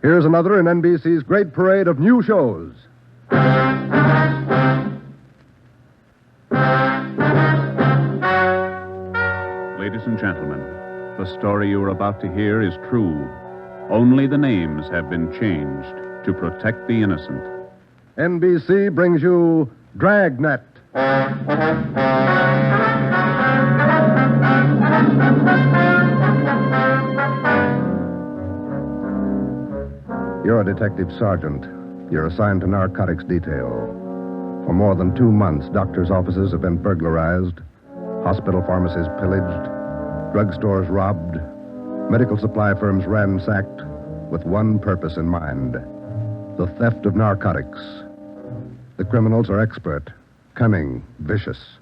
Here's another in NBC's great parade of new shows. Ladies and gentlemen, the story you are about to hear is true. Only the names have been changed to protect the innocent. NBC brings you Dragnet. You're a detective sergeant. You're assigned to narcotics detail. For more than 2 months, doctors' offices have been burglarized, hospital pharmacies pillaged, drugstores robbed, medical supply firms ransacked, with one purpose in mind: the theft of narcotics. The criminals are expert, cunning, vicious.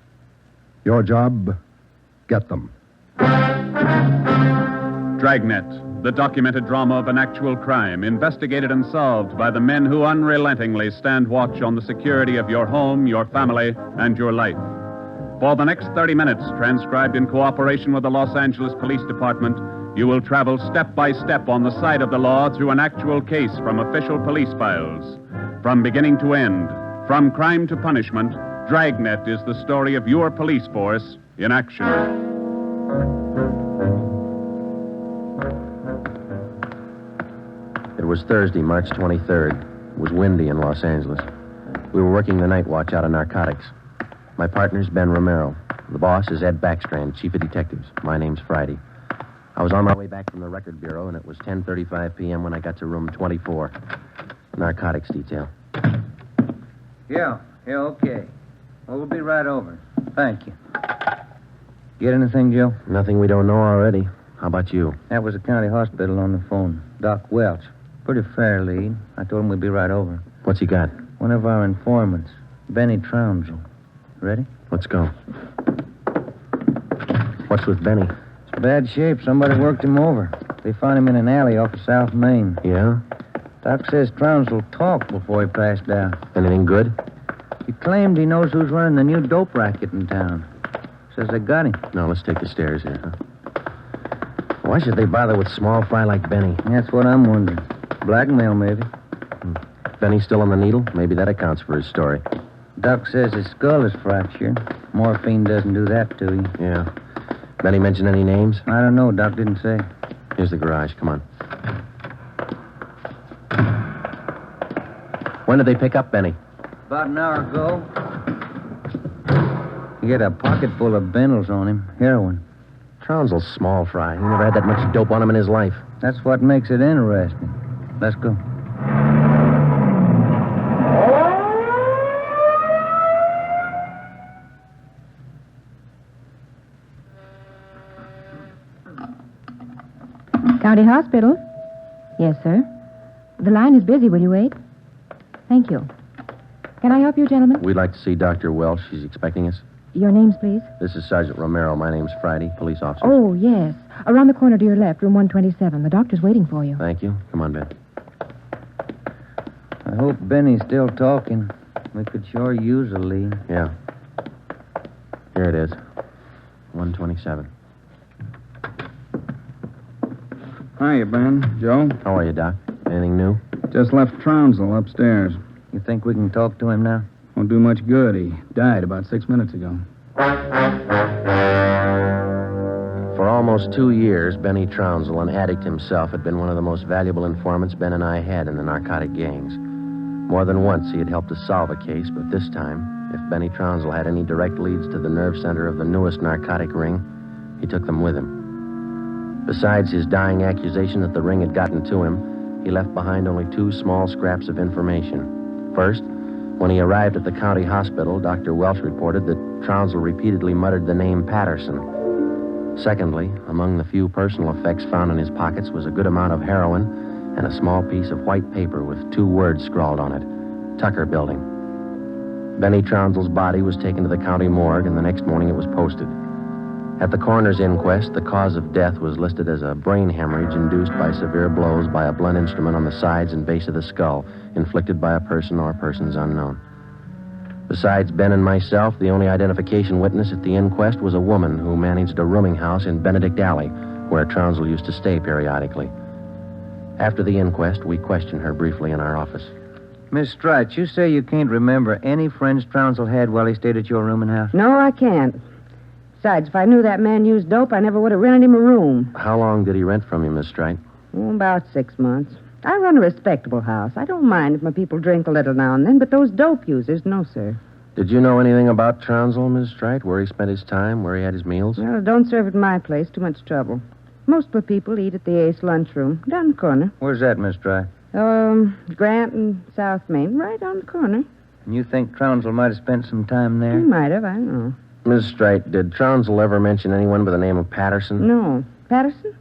Your job, get them. Dragnet, the documented drama of an actual crime, investigated and solved by the men who unrelentingly stand watch on the security of your home, your family, and your life. For the next 30 minutes, transcribed in cooperation with the Los Angeles Police Department, you will travel step by step on the side of the law through an actual case from official police files. From beginning to end, from crime to punishment, Dragnet is the story of your police force in action. It was Thursday, March 23rd. It was windy in Los Angeles. We were working the night watch out of Narcotics. My partner's Ben Romero. The boss is Ed Backstrand, chief of detectives. My name's Friday. I was on my way back from the record bureau, and it was 10:35 p.m. when I got to room 24. Narcotics detail. Yeah, okay. Well, we'll be right over. Thank you. Get anything, Joe? Nothing we don't know already. How about you? That was the county hospital on the phone. Doc Welch. Pretty fair lead. I told him we'd be right over. What's he got? One of our informants, Benny Trounsel. Ready? Let's go. What's with Benny? It's bad shape. Somebody worked him over. They found him in an alley off of South Main. Yeah? Doc says Trounsel talked before he passed out. Anything good? He claimed he knows who's running the new dope racket in town. Says they got him. No, let's take the stairs here, huh? Why should they bother with small fry like Benny? That's what I'm wondering. Blackmail, maybe. Benny's still on the needle? Maybe that accounts for his story. Doc says his skull is fractured. Morphine doesn't do that to you. Yeah. Benny mention any names? I don't know. Doc didn't say. Here's the garage. Come on. When did they pick up Benny? About an hour ago. He had a pocket full of bundles on him. Heroin. Trounsel's small fry. He never had that much dope on him in his life. That's what makes it interesting. Let's go. County Hospital? Yes, sir. The line is busy. Will you wait? Thank you. Can I help you, gentlemen? We'd like to see Dr. Welch. She's expecting us. Your names, please? This is Sergeant Romero. My name's Friday, police officer. Oh, yes. Around the corner to your left, room 127. The doctor's waiting for you. Thank you. Come on, Ben. I hope Benny's still talking. We could sure use a lead. Yeah. Here it is. 127. Hiya, Ben. Joe? How are you, Doc? Anything new? Just left Trounsel upstairs. You think we can talk to him now? Won't do much good. He died about 6 minutes ago. For almost 2 years, Benny Trounsel, an addict himself, had been one of the most valuable informants Ben and I had in the narcotic gangs. More than once, he had helped us solve a case, but this time, if Benny Trounsel had any direct leads to the nerve center of the newest narcotic ring, he took them with him. Besides his dying accusation that the ring had gotten to him, he left behind only 2 small scraps of information. First, when he arrived at the county hospital, Dr. Welch reported that Trounsel repeatedly muttered the name Patterson. Secondly, among the few personal effects found in his pockets was a good amount of heroin and a small piece of white paper with 2 words scrawled on it, Tucker Building. Benny Trounsel's body was taken to the county morgue, and the next morning it was posted. At the coroner's inquest, the cause of death was listed as a brain hemorrhage induced by severe blows by a blunt instrument on the sides and base of the skull, inflicted by a person or persons unknown. Besides Ben and myself, the only identification witness at the inquest was a woman who managed a rooming house in Benedict Alley, where Trounsel used to stay periodically. After the inquest, we questioned her briefly in our office. Miss Strite, you say you can't remember any friends Trounsel had while he stayed at your rooming house? No, I can't. Besides, if I knew that man used dope, I never would have rented him a room. How long did he rent from you, Miss Strite? About 6 months. I run a respectable house. I don't mind if my people drink a little now and then, but those dope users, no, sir. Did you know anything about Trounsel, Miss Strite? Where he spent his time, where he had his meals? Well, don't serve at my place. Too much trouble. Most of the people eat at the Ace lunchroom, down the corner. Where's that, Miss Strite? Grant and South Main, right on the corner. And you think Trounsel might have spent some time He there? might have, I don't know. Miss Strite, did Trounsel ever mention anyone by the name of Patterson? No. Patterson?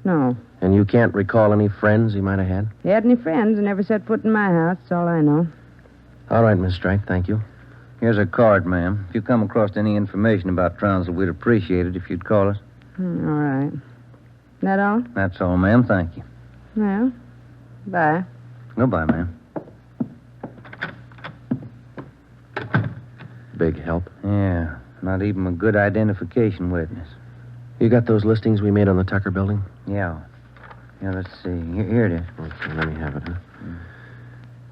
No. And you can't recall any friends he might have had? He had any friends and never set foot in my house. That's all I know. All right, Miss Strite, thank you. Here's a card, ma'am. If you come across any information about Trounsel, we'd appreciate it if you'd call us. All right. That all? That's all, ma'am. Thank you. Well, bye. Goodbye, ma'am. Big help. Yeah, not even a good identification witness. You got those listings we made on the Tucker building? Yeah. Yeah, let's see. Here it is. Okay, let me have it, huh?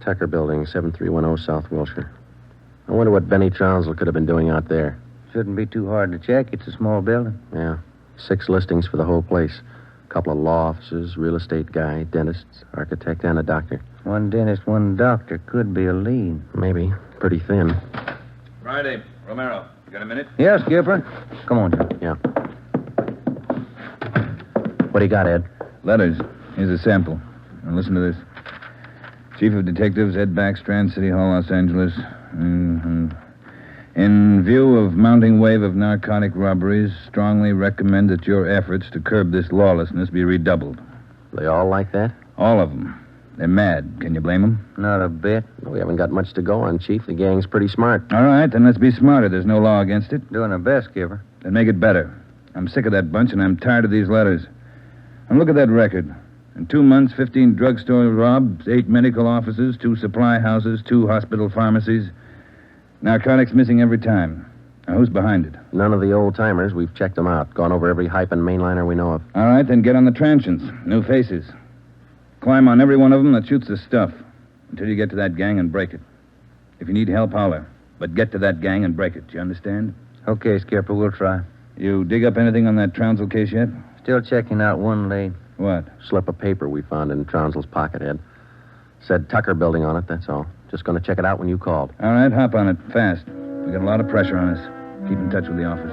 Tucker building, 7310 South Wilshire. I wonder what Benny Trounsel could have been doing out there. Shouldn't be too hard to check. It's a small building. Yeah. 6 listings for the whole place. A couple of law offices, real estate guy, dentists, architect, and a doctor. One dentist, one doctor. Could be a lead. Maybe. Pretty thin. Friday, Romero. You got a minute? Yes, Skipper. Come on, Joe. Yeah. What do you got, Ed? Letters. Here's a sample. Now listen to this. Chief of Detectives, Ed Backstrand, City Hall, Los Angeles. In view of mounting wave of narcotic robberies, strongly recommend that your efforts to curb this lawlessness be redoubled. They all like that? All of them. They're mad. Can you blame them? Not a bit. We haven't got much to go on, Chief. The gang's pretty smart. All right, then let's be smarter. There's no law against it. Doing our best, Skipper. Then make it better. I'm sick of that bunch, and I'm tired of these letters. And look at that record. In 2 months, 15 drugstore robs, 8 medical offices, 2 supply houses, 2 hospital pharmacies. Narcotics missing every time. Now, who's behind it? None of the old-timers. We've checked them out. Gone over every hype and mainliner we know of. All right, then get on the transients. New faces. Climb on every one of them that shoots the stuff until you get to that gang and break it. If you need help, holler. But get to that gang and break it. You understand? Okay, Skipper, we'll try. You dig up anything on that Trounsel case yet? Still checking out one lead. What? Slip of paper we found in Trounsel's pocket, Ed. Said Tucker building on it, that's all. Just going to check it out when you called. All right, hop on it. Fast. We got a lot of pressure on us. Keep in touch with the office.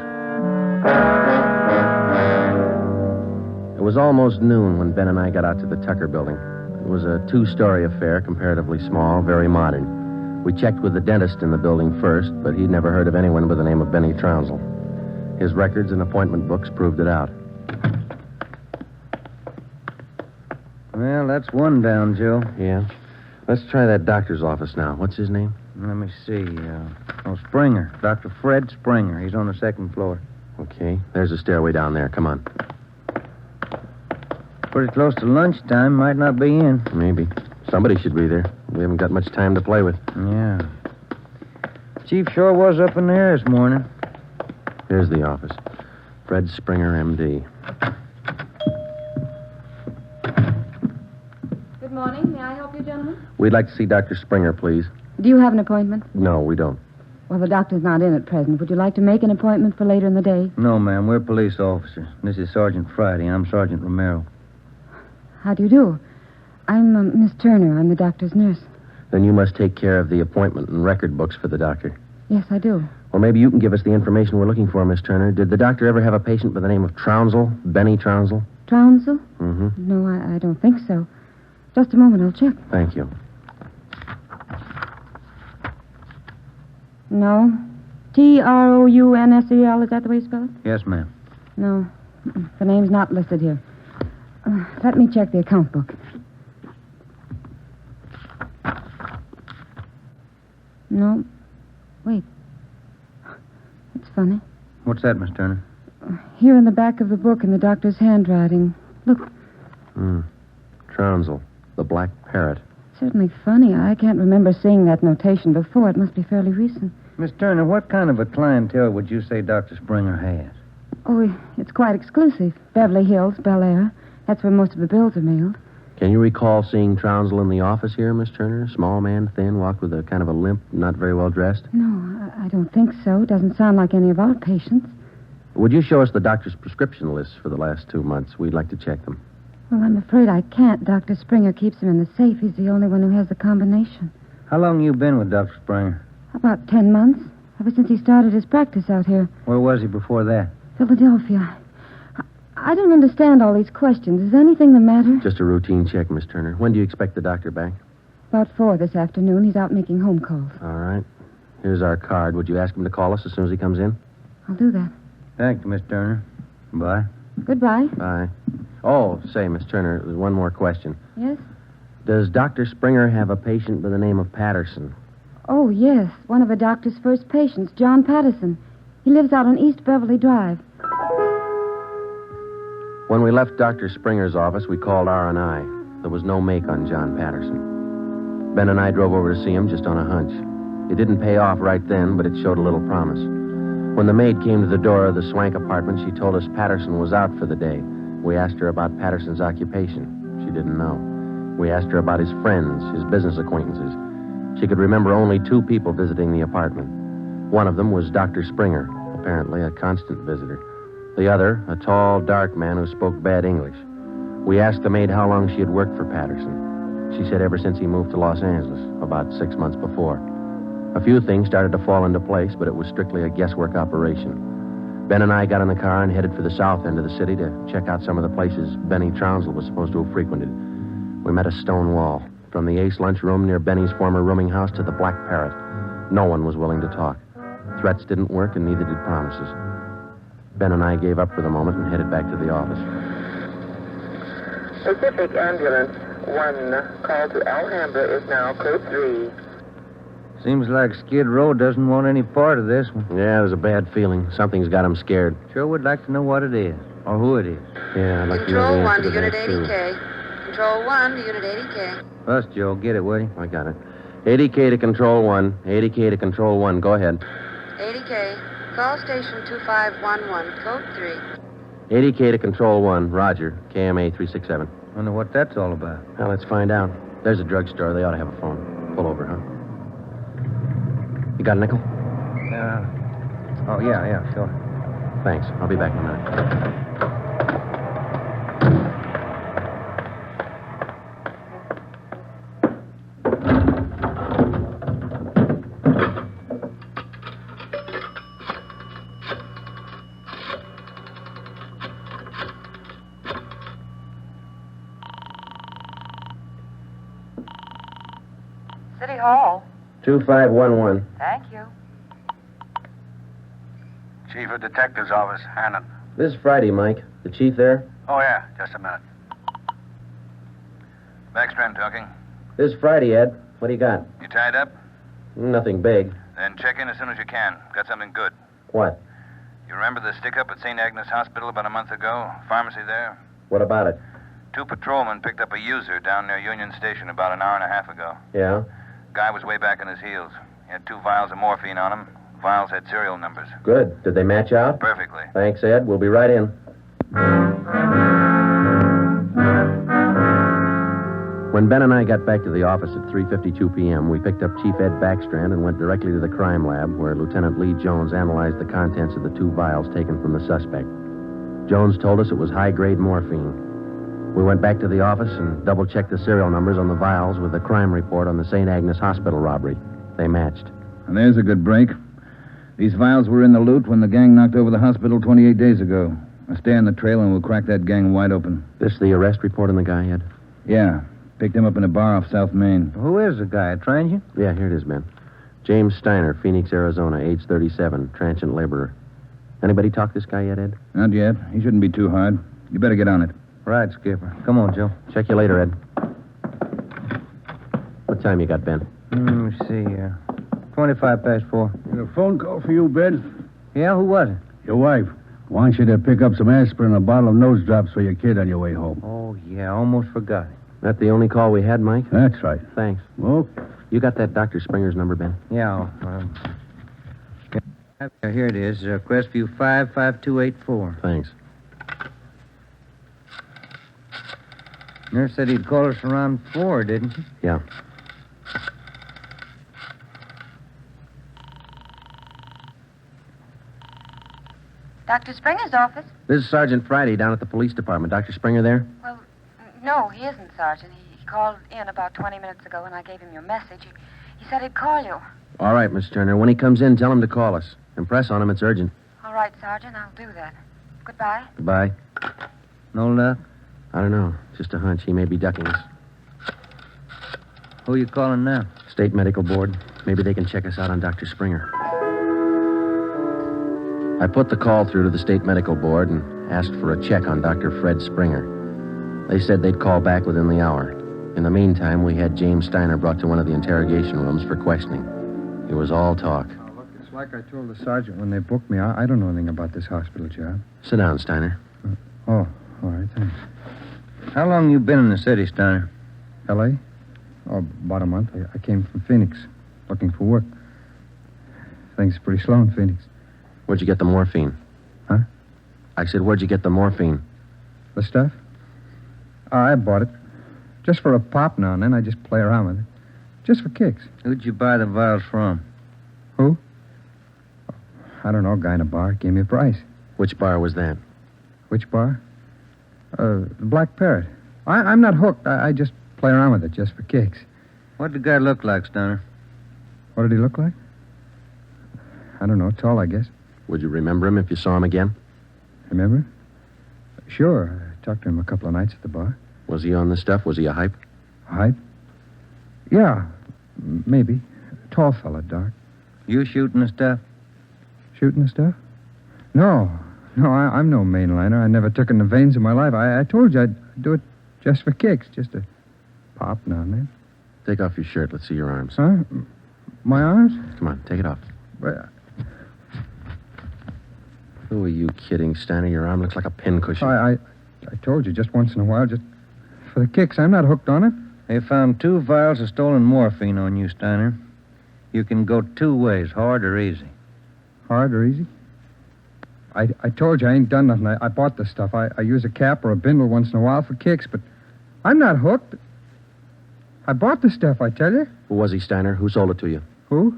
It was almost noon when Ben and I got out to the Tucker building. It was a 2-story affair, comparatively small, very modern. We checked with the dentist in the building first, but he'd never heard of anyone by the name of Benny Trounsel. His records and appointment books proved it out. Well, that's one down, Joe. Yeah? Let's try that doctor's office now. What's his name? Let me see. Springer. Dr. Fred Springer. He's on the 2nd floor. Okay, there's a stairway down there. Come on. Pretty close to lunchtime. Might not be in. Maybe. Somebody should be there. We haven't got much time to play with. Yeah. Chief sure was up in there this morning. Here's the office. Fred Springer, M.D. Good morning. May I help you, gentlemen? We'd like to see Dr. Springer, please. Do you have an appointment? No, we don't. Well, the doctor's not in at present. Would you like to make an appointment for later in the day? No, ma'am. We're police officers. This is Sergeant Friday. I'm Sergeant Romero. How do you do? I'm Miss Turner. I'm the doctor's nurse. Then you must take care of the appointment and record books for the doctor. Yes, I do. Well, maybe you can give us the information we're looking for, Miss Turner. Did the doctor ever have a patient by the name of Trounsel? Benny Trounsel? Trounsel? Mm-hmm. No, I don't think so. Just a moment. I'll check. Thank you. No. Trounsel. Is that the way you spell it? Yes, ma'am. No. The name's not listed here. Let me check the account book. No. Wait. It's funny. What's that, Miss Turner? Here in the back of the book in the doctor's handwriting. Look, Trounsel, the black parrot. certainly funny. I can't remember seeing that notation before. It must be fairly recent. Miss Turner, what kind of a clientele would you say Dr. Springer has? Oh, it's quite exclusive. Beverly Hills, Bel Air. That's where most of the bills are mailed. Can you recall seeing Trounsel in the office here, Miss Turner? Small man, thin, walked with a kind of a limp, not very well dressed? No, I don't think so. Doesn't sound like any of our patients. Would you show us the doctor's prescription lists for the last 2 months? We'd like to check them. Well, I'm afraid I can't. Dr. Springer keeps them in the safe. He's the only one who has the combination. How long you been with Dr. Springer? About 10 months. Ever since he started his practice out here. Where was he before that? Philadelphia. I don't understand all these questions. Is anything the matter? Just a routine check, Miss Turner. When do you expect the doctor back? About 4 this afternoon. He's out making home calls. All right. Here's our card. Would you ask him to call us as soon as he comes in? I'll do that. Thank you, Miss Turner. Bye. Goodbye. Bye. Oh, say, Miss Turner, there's one more question. Yes? Does Dr. Springer have a patient by the name of Patterson? Oh, yes. One of the doctor's first patients, John Patterson. He lives out on East Beverly Drive. When we left Dr. Springer's office, we called R&I. There was no make on John Patterson. Ben and I drove over to see him just on a hunch. It didn't pay off right then, but it showed a little promise. When the maid came to the door of the Swank apartment, she told us Patterson was out for the day. We asked her about Patterson's occupation. She didn't know. We asked her about his friends, his business acquaintances. She could remember only 2 people visiting the apartment. One of them was Dr. Springer, apparently a constant visitor. The other, a tall, dark man who spoke bad English. We asked the maid how long she had worked for Patterson. She said ever since he moved to Los Angeles, about 6 months before. A few things started to fall into place, but it was strictly a guesswork operation. Ben and I got in the car and headed for the south end of the city to check out some of the places Benny Trounsel was supposed to have frequented. We met a stone wall. From the Ace lunchroom near Benny's former rooming house to the Black Parrot. No one was willing to talk. Threats didn't work, and neither did promises. Ben and I gave up for the moment and headed back to the office. Pacific Ambulance 1, call to Alhambra is now code 3. Seems like Skid Row doesn't want any part of this one. Yeah, there's a bad feeling. Something's got him scared. Sure would like to know what it is, or who it is. Yeah, I'd like to know the Control 1 answer to Unit that, too. 80K. Control 1 to Unit 80K. Us, Joe, get it, will you? I got it. 80K to Control 1. 80K to Control 1. Go ahead. 80K. Call station 2511, code 3. 80K to Control 1. Roger. KMA 367. Wonder what that's all about. Well, let's find out. There's a drugstore. They ought to have a phone. Pull over, huh? You got a nickel? Yeah, sure. Thanks. I'll be back in a minute. City Hall. 2511. Thank you. Chief of Detective's Office, Hannon. This Friday, Mike. The chief there? Oh, yeah, just a minute. Backstrand talking. This Friday, Ed. What do you got? You tied up? Nothing big. Then check in as soon as you can. Got something good. What? You remember the stick-up at St. Agnes Hospital about a month ago? Pharmacy there? What about it? 2 patrolmen picked up a user down near Union Station about an hour and a half ago. Yeah? Guy was way back on his heels. He had 2 vials of morphine on him. Vials had serial numbers. Good. Did they match out? Perfectly. Thanks, Ed. We'll be right in. When Ben and I got back to the office at 3:52 p.m., we picked up Chief Ed Backstrand and went directly to the crime lab, where Lieutenant Lee Jones analyzed the contents of the 2 vials taken from the suspect. Jones told us it was high-grade morphine. We went back to the office and double-checked the serial numbers on the vials with the crime report on the St. Agnes Hospital robbery. They matched. And there's a good break. These vials were in the loot when the gang knocked over the hospital 28 days ago. Now stay on the trail and we'll crack that gang wide open. This the arrest report on the guy, Ed? Yeah. Picked him up in a bar off South Main. Who is the guy? A transient? Yeah, here it is, Ben. James Steiner, Phoenix, Arizona, age 37, transient laborer. Anybody talk this guy yet, Ed? Not yet. He shouldn't be too hard. You better get on it. Right, Skipper. Come on, Joe. Check you later, Ed. What time you got, Ben? Let me see here. 25 past 4. Got a phone call for you, Ben? Yeah, who was it? Your wife wants you to pick up some aspirin and a bottle of nose drops for your kid on your way home. Oh, yeah, almost forgot. That the only call we had, Mike? That's right. Thanks. Okay. You got that Dr. Springer's number, Ben? Yeah. Here it is. Crestview 55284. Thanks. Nurse said he'd call us around 4, didn't she? Yeah. Dr. Springer's office? This is Sergeant Friday down at the police department. Dr. Springer there? Well, no, he isn't, Sergeant. He called in about 20 minutes ago, and I gave him your message. He said he'd call you. All right, Miss Turner. When he comes in, tell him to call us. Impress on him it's urgent. All right, Sergeant, I'll do that. Goodbye. Goodbye. No luck? I don't know. Just a hunch. He may be ducking us. Who you calling now? State Medical Board. Maybe they can check us out on Dr. Springer. I put the call through to the State Medical Board and asked for a check on Dr. Fred Springer. They said they'd call back within the hour. In the meantime, we had James Steiner brought to one of the interrogation rooms for questioning. It was all talk. Oh, look, it's like I told the sergeant when they booked me. I don't know anything about this hospital job. Sit down, Steiner. Oh, all right, thanks. How long you been in the city, Steiner? L.A.? Oh, about a month. I came from Phoenix, looking for work. Things are pretty slow in Phoenix. Where'd you get the morphine? Huh? I said, where'd you get the morphine? The stuff? Oh, I bought it. Just for a pop now and then. I just play around with it. Just for kicks. Who'd you buy the vials from? Who? I don't know. A guy in a bar gave me a price. Which bar was that? Which bar? The Black Parrot. I'm not hooked. I just play around with it just for kicks. What'd the guy look like, Steiner? What did he look like? I don't know. Tall, I guess. Would you remember him if you saw him again? Remember? Sure. I talked to him a couple of nights at the bar. Was he on the stuff? Was he a hype? Hype? Yeah, maybe. Tall fella, dark. You shooting the stuff? Shooting the stuff? No, I'm no mainliner. I never took in the veins in my life. I told you I'd do it just for kicks, just to pop now and then. Take off your shirt. Let's see your arms. Huh? My arms? Come on, take it off. Well, Who are you kidding, Steiner? Your arm looks like a pincushion. I told you just once in a while, just for the kicks. I'm not hooked on it. They found 2 vials of stolen morphine on you, Steiner. You can go 2 ways, hard or easy. Hard or easy? I told you I ain't done nothing. I bought the stuff. I use a cap or a bindle once in a while for kicks, but I'm not hooked. I bought the stuff, I tell you. Who was he, Steiner? Who sold it to you? Who?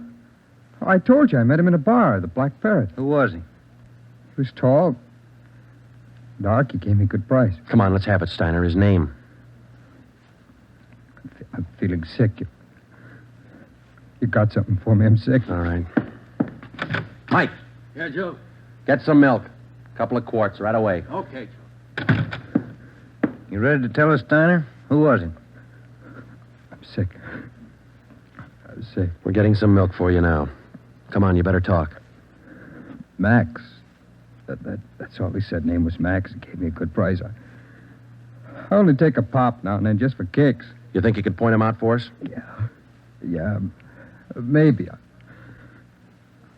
I told you I met him in a bar, the Black Parrot. Who was he? He was tall, dark. He gave me a good price. Come on, let's have it, Steiner. His name. I'm feeling sick. You got something for me? I'm sick. All right. Mike. Yeah, Joe. Get some milk. A couple of quarts right away. Okay, Joe. You ready to tell us, Steiner? Who was he? I'm sick. I'm sick. We're getting some milk for you now. Come on, you better talk. Max. That's all he said. Name was Max. He gave me a good price. I only take a pop now and then just for kicks. You think you could point him out for us? Yeah, maybe.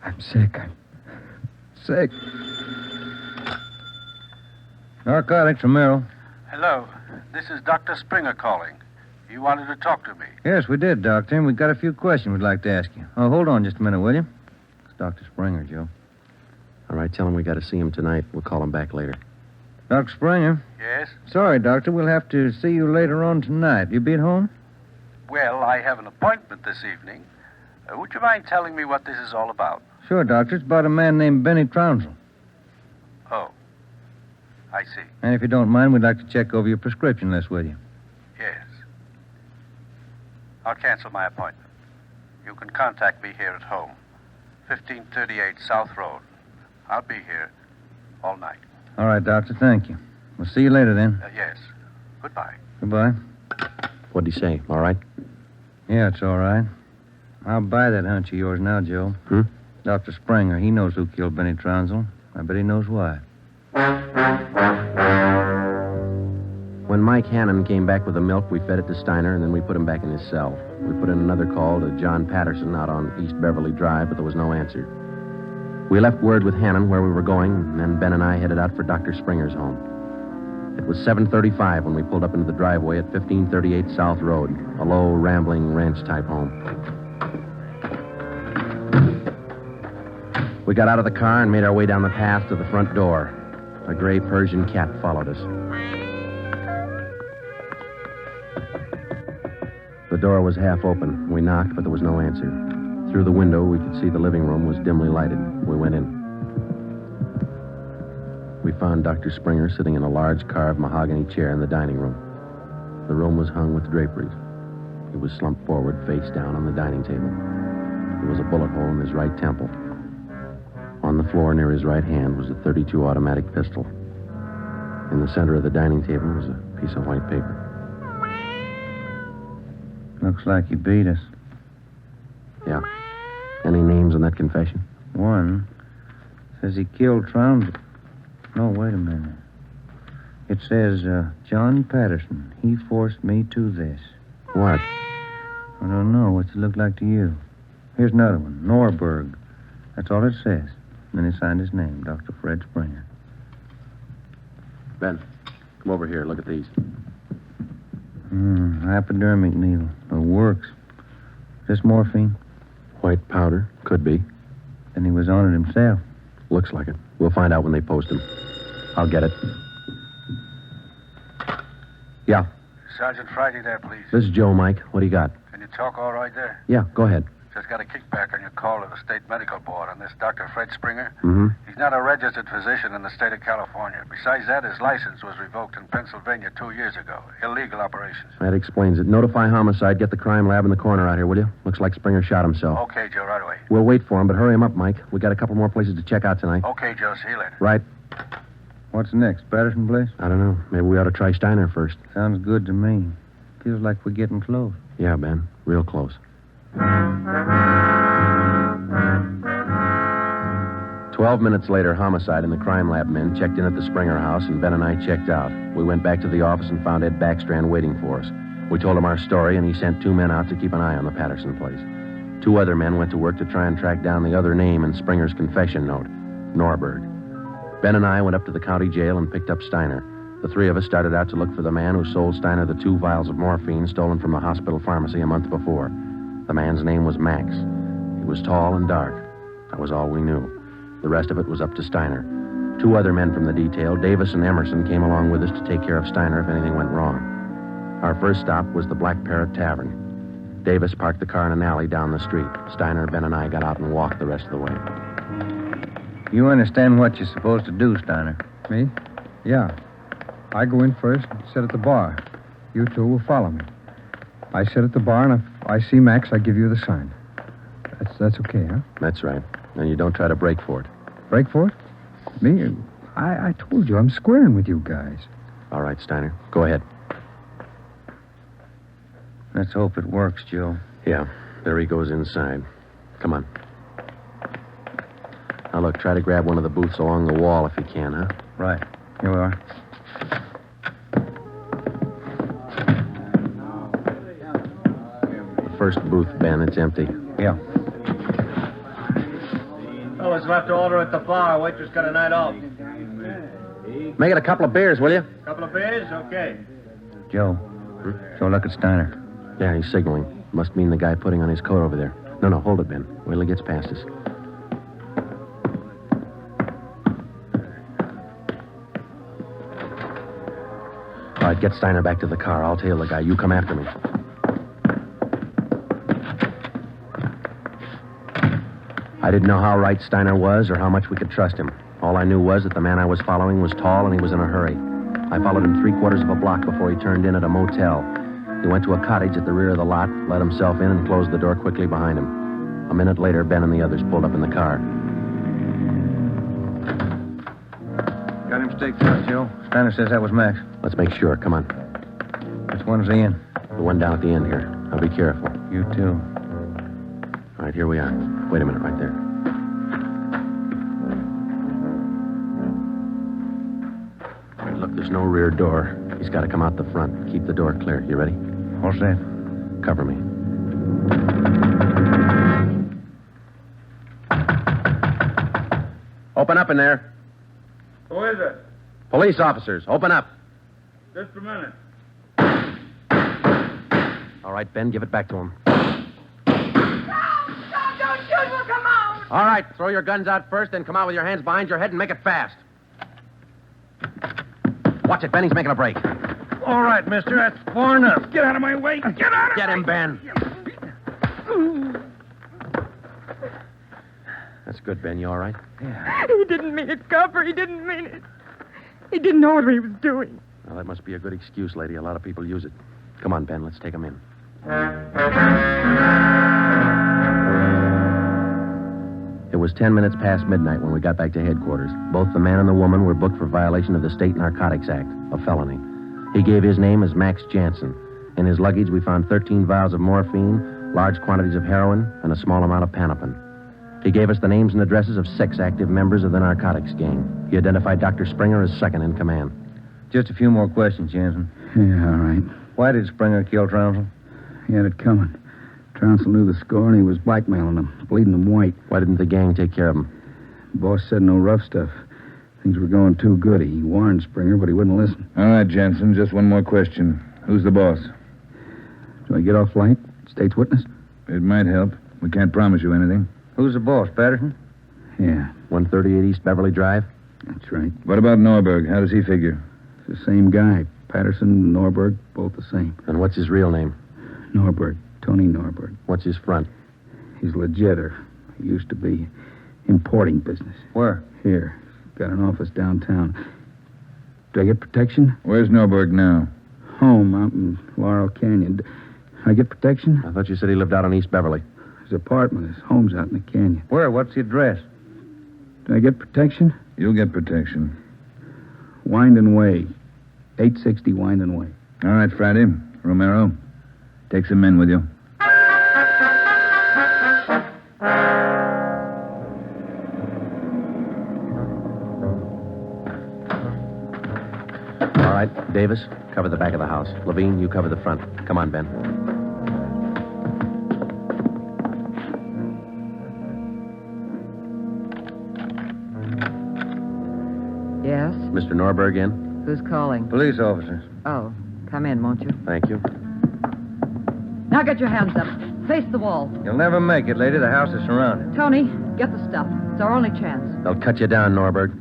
I'm sick. I'm sick. Narcotics, Romero. Hello. This is Dr. Springer calling. You wanted to talk to me. Yes, we did, Doctor. And we've got a few questions we'd like to ask you. Oh, hold on just a minute, will you? It's Dr. Springer, Joe. All right, tell him we got to see him tonight. We'll call him back later. Dr. Springer? Yes? Sorry, Doctor. We'll have to see you later on tonight. You be at home? Well, I have an appointment this evening. Would you mind telling me what this is all about? Sure, Doctor. It's about a man named Benny Trounsel. Oh. I see. And if you don't mind, we'd like to check over your prescription list with you. Yes. I'll cancel my appointment. You can contact me here at home. 1538 South Road. I'll be here all night. All right, Doctor. Thank you. We'll see you later then. Yes. Goodbye. Goodbye. What'd he say? All right? Yeah, it's all right. I'll buy that hunch of yours now, Joe. Dr. Springer, he knows who killed Benny Trounsel. I bet he knows why. When Mike Hannon came back with the milk, we fed it to Steiner, and then we put him back in his cell. We put in another call to John Patterson out on East Beverly Drive, but there was no answer. We left word with Hannon where we were going, and then Ben and I headed out for Dr. Springer's home. It was 7:35 when we pulled up into the driveway at 1538 South Road, a low, rambling ranch-type home. We got out of the car and made our way down the path to the front door. A gray Persian cat followed us. door was half open. We knocked, but there was no answer. Through the window, we could see the living room was dimly lighted. We went in. We found Dr. Springer sitting in a large carved mahogany chair in the dining room. The room was hung with draperies. He was slumped forward, face down on the dining table. There was a bullet hole in his right temple. On the floor near his right hand was a .32 automatic pistol. In the center of the dining table was a piece of white paper. Looks like he beat us. Yeah. Any names on that confession? One says he killed Trounsel. No, wait a minute. It says, John Patterson. He forced me to this. What? I don't know. What's it look like to you? Here's another one. Norberg. That's all it says. Then he signed his name, Dr. Fred Springer. Ben, come over here. Look at these. Hypodermic needle. It works. Is this morphine? White powder. Could be. Then he was on it himself. Looks like it. We'll find out when they post him. I'll get it. Yeah. Sergeant Friday there, please. This is Joe, Mike. What do you got? Can you talk all right there? Yeah, go ahead. Just got a kickback on your call to the state medical board on this Dr. Fred Springer. Mm-hmm. He's not a registered physician in the state of California. Besides that, his license was revoked in Pennsylvania 2 years ago. Illegal operations. That explains it. Notify homicide. Get the crime lab in the corner out here, will you? Looks like Springer shot himself. Okay, Joe, right away. We'll wait for him, but hurry him up, Mike. We got a couple more places to check out tonight. Okay, Joe, see you later. Right. What's next? Patterson place? I don't know. Maybe we ought to try Steiner first. Sounds good to me. Feels like we're getting close. Yeah, Ben. Real close. 12 minutes later, homicide and the crime lab men checked in at the Springer house, and Ben and I checked out. We went back to the office and found Ed Backstrand waiting for us. We told him our story, and he sent 2 men out to keep an eye on the Patterson place. 2 other men went to work to try and track down the other name in Springer's confession note, Norberg. Ben and I went up to the county jail and picked up Steiner. The 3 of us started out to look for the man who sold Steiner the 2 vials of morphine stolen from the hospital pharmacy a month before. The man's name was Max. He was tall and dark. That was all we knew. The rest of it was up to Steiner. 2 other men from the detail, Davis and Emerson, came along with us to take care of Steiner if anything went wrong. Our first stop was the Black Parrot Tavern. Davis parked the car in an alley down the street. Steiner, Ben, and I got out and walked the rest of the way. You understand what you're supposed to do, Steiner? Me? Yeah. I go in first and sit at the bar. You 2 will follow me. I sit at the bar, and if I see Max, I give you the sign. That's okay, huh? That's right. And you don't try to break for it. Break for it? Me? I told you, I'm squaring with you guys. All right, Steiner. Go ahead. Let's hope it works, Joe. Yeah. There he goes inside. Come on. Now, look, try to grab one of the booths along the wall if you can, huh? Right. Here we are. The first booth, Ben, it's empty. Yeah. Fellas left to order at the bar. Waitress got a night off. Make it a couple of beers, will you? Couple of beers? Okay. Joe. Joe, look at Steiner. Yeah, he's signaling. Must mean the guy putting on his coat over there. No, hold it, Ben. Wait till he gets past us. All right, get Steiner back to the car. I'll tail the guy. You come after me. I didn't know how right Steiner was or how much we could trust him. All I knew was that the man I was following was tall and he was in a hurry. I followed him 3/4 of a block before he turned in at a motel. He went to a cottage at the rear of the lot, let himself in, and closed the door quickly behind him. A minute later, Ben and the others pulled up in the car. Got him staked out, Joe. Steiner says that was Max. Let's make sure. Come on. Which one's he in? The one down at the end here. Now be careful. You too. All right, here we are. Wait a minute right there. All right, look, there's no rear door. He's got to come out the front. Keep the door clear. You ready? All set. Cover me. Open up in there. Who is it? Police officers, open up. Just a minute. All right, Ben, give it back to him. Don't shoot, we'll come out. All right, throw your guns out first, then come out with your hands behind your head and make it fast. Watch it, Ben, he's making a break. Where All right, mister. That's far enough. Get out of my way. Get out of Get him, Ben. That's good, Ben. You all right? He didn't mean it, Copper. He didn't mean it. He didn't know what he was doing. Well, that must be a good excuse, lady. A lot of people use it. Come on, Ben. Let's take him in. It was 10 minutes past midnight when we got back to headquarters. Both the man and the woman were booked for violation of the State Narcotics Act, a felony. He gave his name as Max Jansen. In his luggage, we found 13 vials of morphine, large quantities of heroin, and a small amount of Panopin. He gave us the names and addresses of 6 active members of the narcotics gang. He identified Dr. Springer as second in command. Just a few more questions, Jansen. Yeah, all right. Why did Springer kill Trounsel? He had it coming. Trounsel knew the score, and he was blackmailing them, bleeding them white. Why didn't the gang take care of him? The boss said no rough stuff. Things were going too good. He warned Springer, but he wouldn't listen. All right, Jensen, just one more question. Who's the boss? Do I get off light? State's witness? It might help. We can't promise you anything. Who's the boss, Patterson? Yeah. 138 East Beverly Drive? That's right. What about Norberg? How does he figure? It's the same guy. Patterson and Norberg, both the same. And what's his real name? Norberg. Tony Norberg. What's his front? He's legit, or he used to be. Importing business. Where? Here. Got an office downtown. Do I get protection? Where's Norberg now? Home out in Laurel Canyon. Do I get protection? I thought you said he lived out on East Beverly. His apartment, his home's out in the canyon. Where? What's the address? Do I get protection? You'll get protection. Winden Way. 860 Winden Way. All right, Friday. Romero, take some men with you. All right, Davis, cover the back of the house. Levine, you cover the front. Come on, Ben. Yes? Mr. Norberg in? Who's calling? Police officers. Oh, come in, won't you? Thank you. Now get your hands up. Face the wall. You'll never make it, lady. The house is surrounded. Tony, get the stuff. It's our only chance. They'll cut you down, Norberg.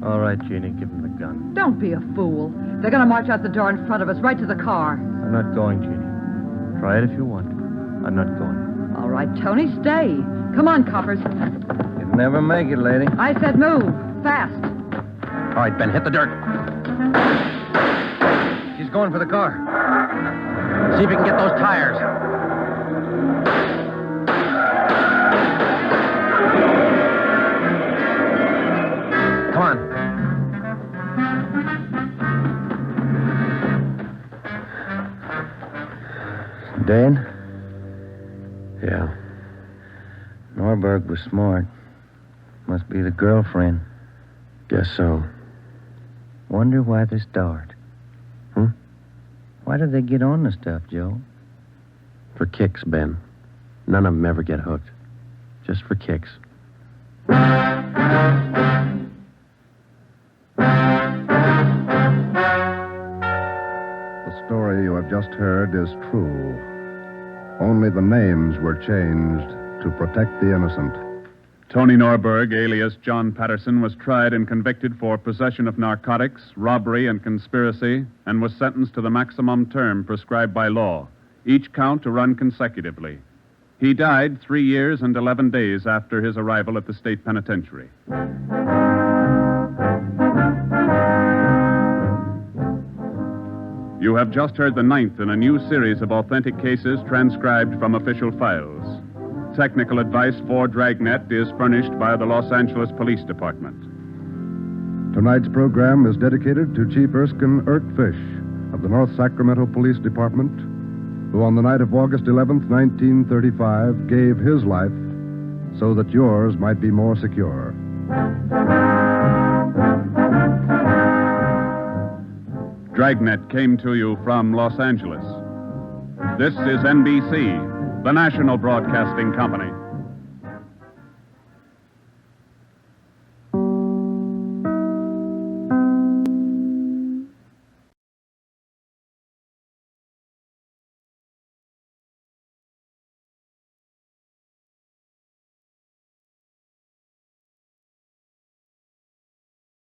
All right, Jeannie, give him the gun. Don't be a fool. They're going to march out the door in front of us, right to the car. I'm not going, Jeannie. Try it if you want. I'm not going. All right, Tony, stay. Come on, coppers. You'll never make it, lady. I said move. Fast. All right, Ben, hit the dirt. She's going for the car. See if you can get those tires. Come on. Dan? Yeah. Norberg was smart. Must be the girlfriend. Guess so. Wonder why they start. Hmm? Why do they get on the stuff, Joe? For kicks, Ben. None of them ever get hooked. Just for kicks. The story you have just heard is true. Only the names were changed to protect the innocent. Tony Norberg, alias John Patterson, was tried and convicted for possession of narcotics, robbery, and conspiracy, and was sentenced to the maximum term prescribed by law, each count to run consecutively. He died 3 years and 11 days after his arrival at the state penitentiary. You have just heard the 9th in a new series of authentic cases transcribed from official files. Technical advice for Dragnet is furnished by the Los Angeles Police Department. Tonight's program is dedicated to Chief Erskine Fish of the North Sacramento Police Department, who on the night of August 11th, 1935, gave his life so that yours might be more secure. Dragnet came to you from Los Angeles. This is NBC, the national broadcasting company.